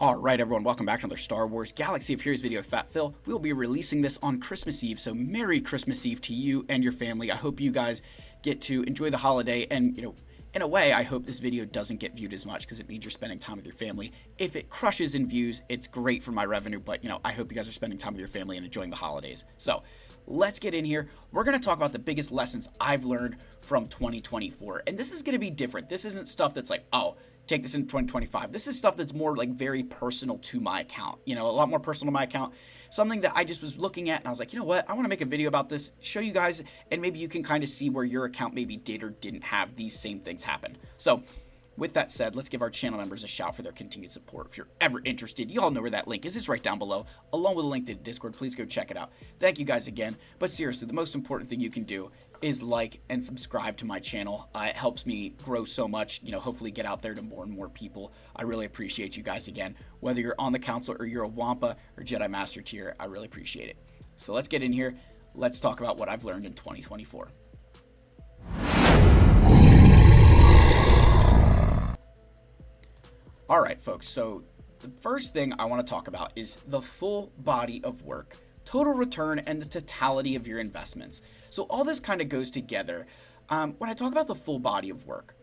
Alright everyone, welcome back to another Star Wars Galaxy of Heroes video with Fat Phil. We will be releasing this on Christmas Eve, so Merry Christmas Eve to you and your family. I hope you guys get to enjoy the holiday, and in a way, I hope this video doesn't get viewed as much because it means you're spending time with your family. If it crushes in views, it's great for my revenue, but I hope you guys are spending time with your family and enjoying the holidays. So, let's get in here. We're going to talk about the biggest lessons I've learned from 2024, and this is going to be different. This isn't stuff that's like, oh, take this in 2025. This is stuff that's more like very personal to my account, a lot more personal to my account. Something that I just was looking at and I was like, you know what, I want to make a video about this, show you guys, and maybe you can kind of see where your account maybe did or didn't have these same things happen. So with that said, let's give our channel members a shout for their continued support. If you're ever interested, you all know where that link is. It's right down below, along with a link to the Discord. Please go check it out. Thank you guys again. But seriously, the most important thing you can do is like and subscribe to my channel. It helps me grow so much, hopefully get out there to more and more people. I really appreciate you guys again. Whether you're on the council or you're a Wampa or Jedi Master tier, I really appreciate it. So let's get in here. Let's talk about what I've learned in 2024. Alright folks, so the first thing I want to talk about is the full body of work, total return, and the totality of your investments. So all this kind of goes together. When I talk about the full body of work,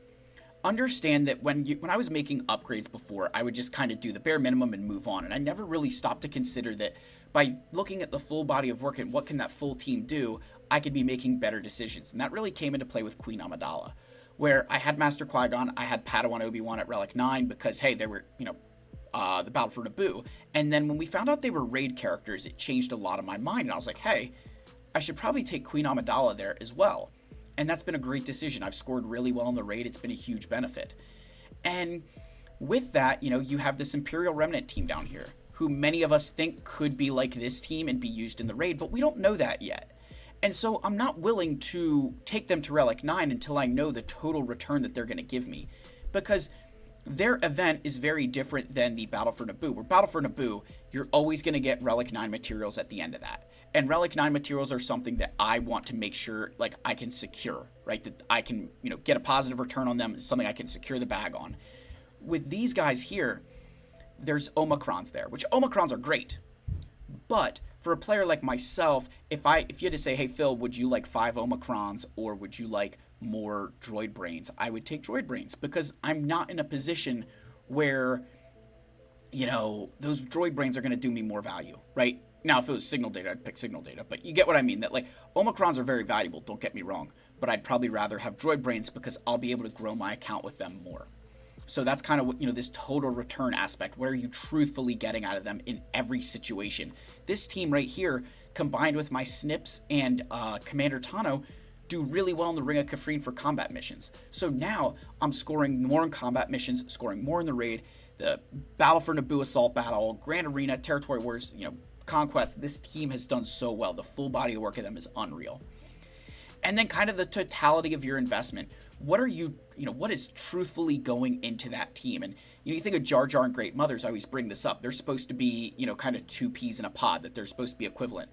understand that when I was making upgrades before, I would just kind of do the bare minimum and move on, and I never really stopped to consider that by looking at the full body of work and what can that full team do, I could be making better decisions, and that really came into play with Queen Amidala, where I had Master Qui-Gon, I had Padawan Obi-Wan at Relic 9 because, hey, they were, the Battle for Naboo. And then when we found out they were raid characters, it changed a lot of my mind. And I was like, hey, I should probably take Queen Amidala there as well. And that's been a great decision. I've scored really well in the raid. It's been a huge benefit. And with that, you have this Imperial Remnant team down here, who many of us think could be like this team and be used in the raid, but we don't know that yet. And so I'm not willing to take them to Relic 9 until I know the total return that they're going to give me. Because their event is very different than the Battle for Naboo. Where Battle for Naboo, you're always going to get Relic 9 materials at the end of that. And Relic 9 materials are something that I want to make sure like I can secure, right? That I can, get a positive return on them. It's something I can secure the bag on. With these guys here, there's Omicrons there, which Omicrons are great. But for a player like myself, if you had to say, hey Phil, would you like 5 Omicrons or would you like more droid brains? I would take droid brains because I'm not in a position where, those droid brains are going to do me more value, right? Now, if it was signal data, I'd pick signal data, but you get what I mean, that like Omicrons are very valuable, don't get me wrong, but I'd probably rather have droid brains because I'll be able to grow my account with them more. So that's kind of what, this total return aspect. What are you truthfully getting out of them in every situation? This team right here, combined with my Snips and Commander Tano, do really well in the Ring of Kafrene for combat missions. So now I'm scoring more in combat missions, scoring more in the raid, the Battle for Naboo Assault Battle, Grand Arena, Territory Wars, Conquest. This team has done so well. The full body of work of them is unreal. And then kind of the totality of your investment. What are you, what is truthfully going into that team? And, you think of Jar Jar and Great Mothers, I always bring this up. They're supposed to be, kind of 2 peas in a pod, that they're supposed to be equivalent.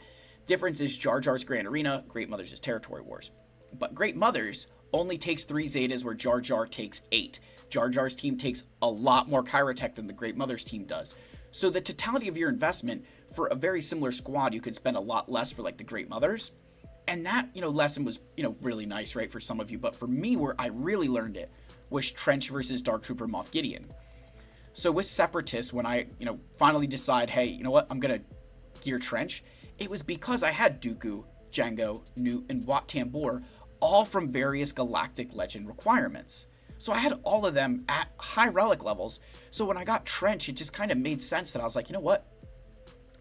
Difference is Jar Jar's Grand Arena, Great Mothers is Territory Wars. But Great Mothers only takes 3 Zetas where Jar Jar takes 8. Jar Jar's team takes a lot more Kyrotech than the Great Mothers team does. So the totality of your investment for a very similar squad, you could spend a lot less for like the Great Mothers. And that, lesson was, really nice, right, for some of you. But for me, where I really learned it was Trench versus Dark Trooper Moff Gideon. So with Separatists, when I, finally decide, hey, you know what, I'm going to gear Trench, it was because I had Dooku, Jango, Newt, and Wat Tambor, all from various Galactic Legend requirements. So I had all of them at high relic levels. So when I got Trench, it just kind of made sense that I was like, you know what,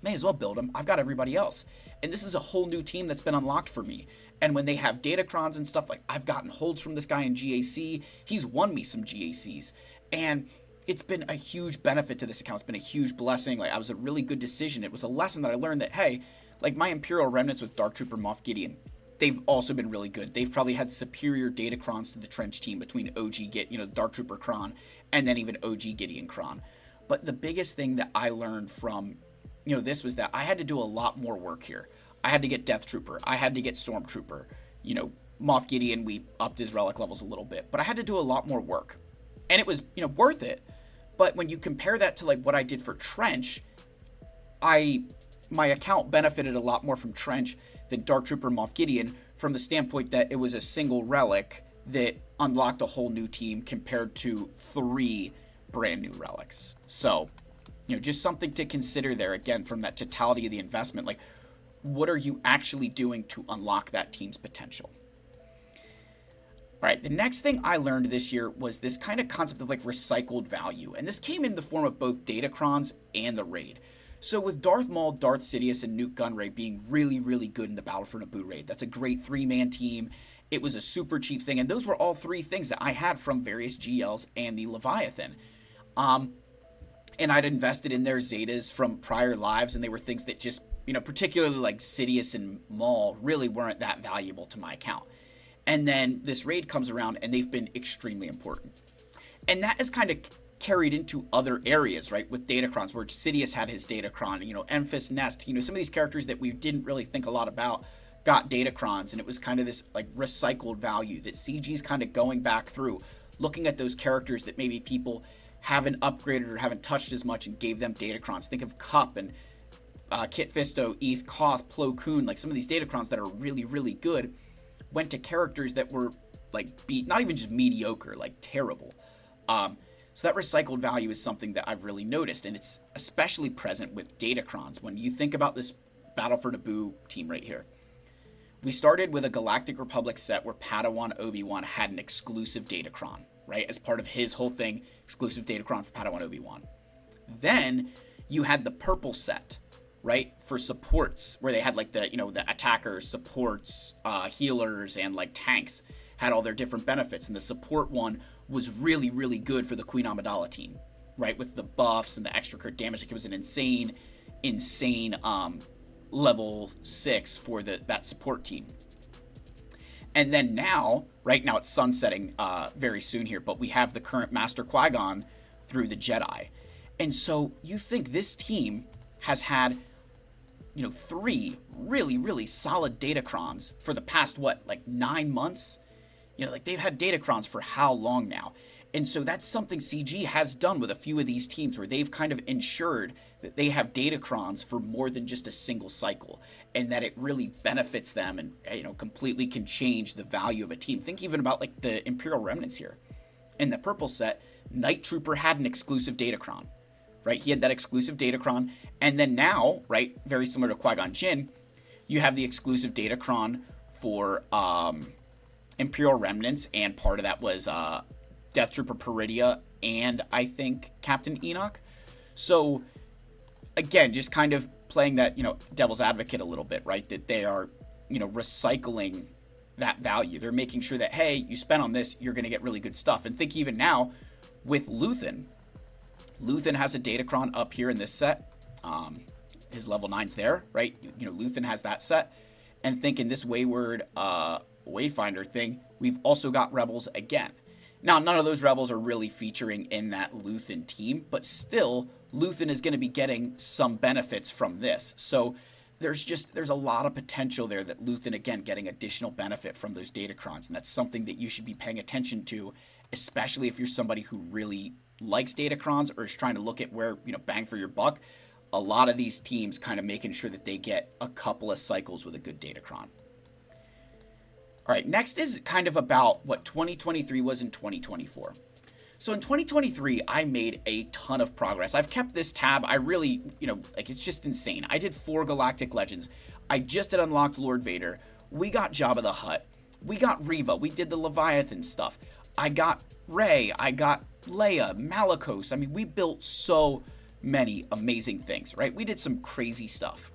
may as well build them. I've got everybody else. And this is a whole new team that's been unlocked for me. And when they have Datacrons and stuff, like I've gotten holds from this guy in GAC. He's won me some GACs. And it's been a huge benefit to this account. It's been a huge blessing. Like, I was a really good decision. It was a lesson that I learned that, hey, like my Imperial Remnants with Dark Trooper Moff Gideon, they've also been really good. They've probably had superior Datacrons to the Trench team between OG, Dark Trooper Kron, and then even OG Gideon Kron. But the biggest thing that I learned from this was that I had to do a lot more work here. I had to get Death Trooper. I had to get Stormtrooper. Moff Gideon, we upped his relic levels a little bit, but I had to do a lot more work. And it was, worth it. But when you compare that to like what I did for Trench, my account benefited a lot more from Trench than Dark Trooper Moff Gideon, from the standpoint that it was a single relic that unlocked a whole new team compared to 3 brand new relics. So, just something to consider there, again, from that totality of the investment. Like, what are you actually doing to unlock that team's potential? All right, the next thing I learned this year was this kind of concept of like recycled value. And this came in the form of both Datacrons and the raid. So with Darth Maul, Darth Sidious, and Nute Gunray being really, really good in the Battle for Naboo raid, that's a great 3-man team. It was a super cheap thing, and those were all 3 things that I had from various GLs and the Leviathan. And I'd invested in their Zetas from prior lives, and they were things that just, particularly like Sidious and Maul, really weren't that valuable to my account. And then this raid comes around, and they've been extremely important. And that is kind of carried into other areas, right? With Datacrons, where Sidious had his Datacron, Emphas, Nest, some of these characters that we didn't really think a lot about got Datacrons, and it was kind of this like recycled value that CG's kind of going back through, looking at those characters that maybe people haven't upgraded or haven't touched as much and gave them Datacrons. Think of Cup and Kit Fisto, Eth, Koth, Plo Koon, like some of these Datacrons that are really, really good went to characters that were like not even just mediocre, like terrible. So that recycled value is something that I've really noticed, and it's especially present with Datacrons. When you think about this Battle for Naboo team right here, we started with a Galactic Republic set where Padawan Obi-Wan had an exclusive Datacron, right? As part of his whole thing, exclusive Datacron for Padawan Obi-Wan. Then you had the purple set, right? For supports, where they had like the, the attackers, supports, healers, and like tanks had all their different benefits. And the support one was really, really good for the Queen Amidala team, right? With the buffs and the extra crit damage. Like, it was an insane level 6 for that support team. And then now, right now it's sunsetting very soon here, but we have the current Master Qui-Gon through the Jedi. And so you think this team has had, 3 really, really solid Datacrons for the past, 9 months? They've had Datacrons for how long now? And so that's something CG has done with a few of these teams, where they've kind of ensured that they have Datacrons for more than just a single cycle, and that it really benefits them and, completely can change the value of a team. Think even about like the Imperial Remnants here. In the purple set, Night Trooper had an exclusive Datacron, right? He had that exclusive Datacron. And then now, right, very similar to Qui-Gon Jinn, you have the exclusive Datacron for Imperial Remnants, and part of that was Death Trooper Peridia and I think Captain Enoch. So again, just kind of playing that, devil's advocate a little bit, right? That they are, recycling that value. They're making sure that, hey, you spent on this, you're going to get really good stuff. And think even now with Luthen. Luthen has a Datacron up here in this set. His level 9's there, right? Luthen has that set. And think in this Wayward Wayfinder thing, we've also got Rebels again. Now, none of those Rebels are really featuring in that Luthen team, but still, Luthen is going to be getting some benefits from this. So there's a lot of potential there that Luthen, again, getting additional benefit from those Datacrons, and that's something that you should be paying attention to, especially if you're somebody who really likes Datacrons or is trying to look at where, bang for your buck. A lot of these teams kind of making sure that they get a couple of cycles with a good Datacron. All right, next is kind of about what 2023 was in 2024. So in 2023, I made a ton of progress. I've kept this tab. I really, it's just insane. I did 4 Galactic Legends. I just had unlocked Lord Vader. We got Jabba the Hutt. We got Reva. We did the Leviathan stuff. I got Rey. I got Leia, Malicos. I mean, we built so many amazing things, right? We did some crazy stuff.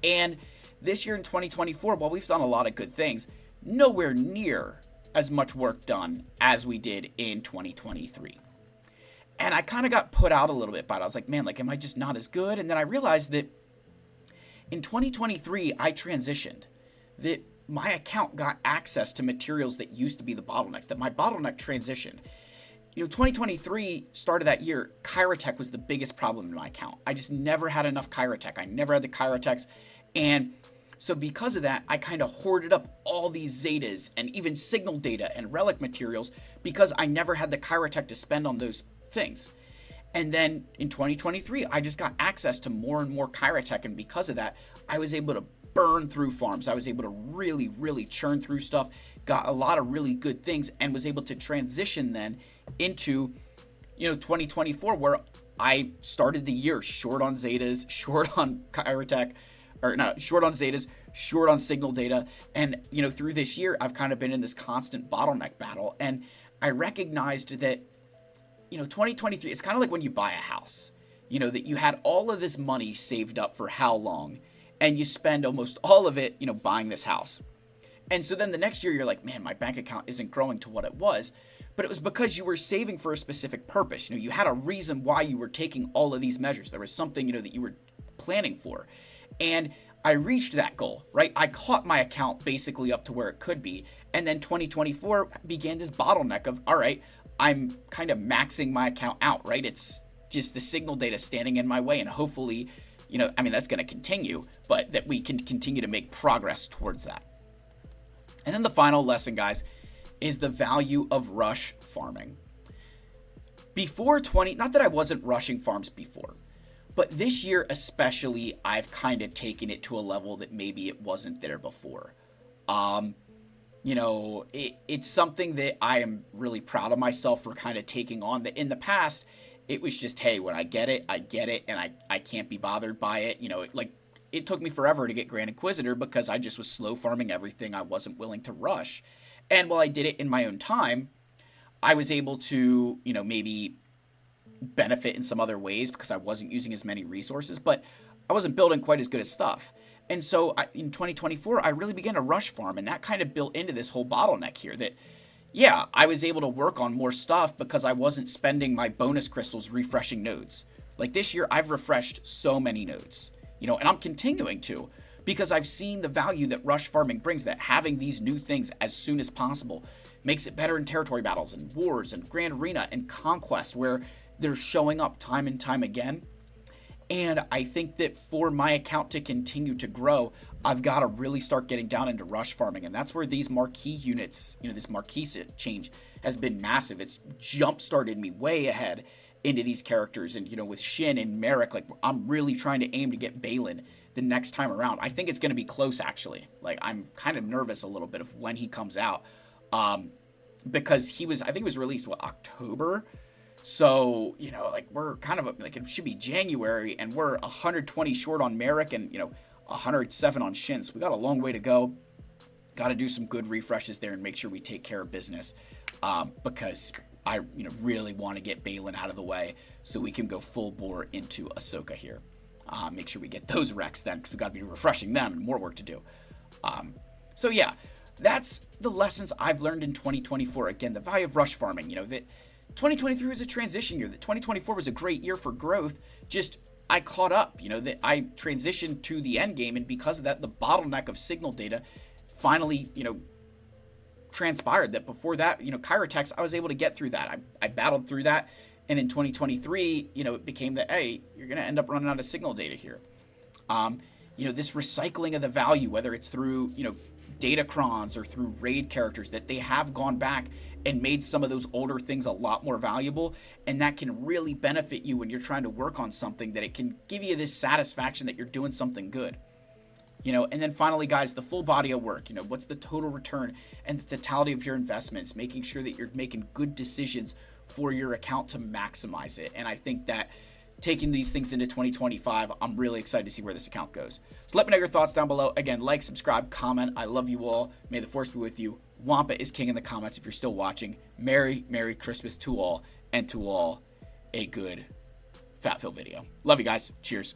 And this year in 2024, while we've done a lot of good things, nowhere near as much work done as we did in 2023. And I kind of got put out a little bit by it. I was like, man, am I just not as good? And then I realized that in 2023, I transitioned. That my account got access to materials that used to be the bottlenecks, that my bottleneck transitioned. 2023, start of that year, Kyrotech was the biggest problem in my account. I just never had enough Kyrotech. I never had the Kyrotechs. And so because of that, I kind of hoarded up all these Zetas and even signal data and relic materials because I never had the Kyrotech to spend on those things. And then in 2023, I just got access to more and more Kyrotech, and because of that, I was able to burn through farms. I was able to really, really churn through stuff, got a lot of really good things, and was able to transition then into, 2024, where I started the year short on Zetas, short on Kyrotech, or not, short on Zetas, short on signal data. And, through this year, I've kind of been in this constant bottleneck battle. And I recognized that 2023, it's kind of like when you buy a house, that you had all of this money saved up for how long, and you spend almost all of it, buying this house. And so then the next year you're like, man, my bank account isn't growing to what it was. But it was because you were saving for a specific purpose. You had a reason why you were taking all of these measures. There was something, that you were planning for. And I reached that goal, right? I caught my account basically up to where it could be. And then 2024 began this bottleneck of, all right, I'm kind of maxing my account out, right? It's just the signal data standing in my way, and hopefully, that's going to continue, but that we can continue to make progress towards that. And then the final lesson, guys, is the value of rush farming. Not that I wasn't rushing farms before, but this year especially, I've kind of taken it to a level that maybe it wasn't there before. It's something that I am really proud of myself for kind of taking on. That in the past, it was just, hey, when I get it, and I can't be bothered by it. It took me forever to get Grand Inquisitor because I just was slow farming everything. I wasn't willing to rush. And while I did it in my own time, I was able to, maybe benefit in some other ways because I wasn't using as many resources, but I wasn't building quite as good as stuff. And so in 2024, I really began to rush farm, and that kind of built into this whole bottleneck here that, yeah, I was able to work on more stuff because I wasn't spending my bonus crystals refreshing nodes. Like this year, I've refreshed so many nodes, and I'm continuing to, because I've seen the value that rush farming brings, that having these new things as soon as possible makes it better in territory battles and wars and Grand Arena and Conquest, where they're showing up time and time again. And I think that for my account to continue to grow, I've got to really start getting down into rush farming. And that's where these marquee units, this marquee change has been massive. It's jump-started me way ahead into these characters. And, with Shin and Merrick, I'm really trying to aim to get Balin the next time around. I think it's going to be close, actually. I'm kind of nervous a little bit of when he comes out. Because I think he was released, October? So, we're kind of, it should be January, and we're 120 short on Merrick and, 107 on Shin. So we got a long way to go. Got to do some good refreshes there and make sure we take care of business. Because I, really want to get Balin out of the way so we can go full bore into Ahsoka here. Make sure we get those wrecks then, because we got to be refreshing them and more work to do. So yeah, that's the lessons I've learned in 2024. Again, the value of rush farming, that 2023 was a transition year, that 2024 was a great year for growth. Just I caught up, that I transitioned to the end game, and because of that, the bottleneck of signal data finally, transpired. That before that, Kyrotechs, I was able to get through that. I battled through that, and in 2023, it became that, hey, you're going to end up running out of signal data here. This recycling of the value, whether it's through, Datacrons or through raid characters, that they have gone back and made some of those older things a lot more valuable, and that can really benefit you when you're trying to work on something, that it can give you this satisfaction that you're doing something good. And then finally, guys, the full body of work, what's the total return and the totality of your investments, making sure that you're making good decisions for your account to maximize it. And I think that taking these things into 2025, I'm really excited to see where this account goes. So let me know your thoughts down below. Again, like, subscribe, comment. I love you all. May the force be with you. Wampa is king in the comments if you're still watching. Merry Christmas to all, and to all a good Fatfill video. Love you guys. Cheers.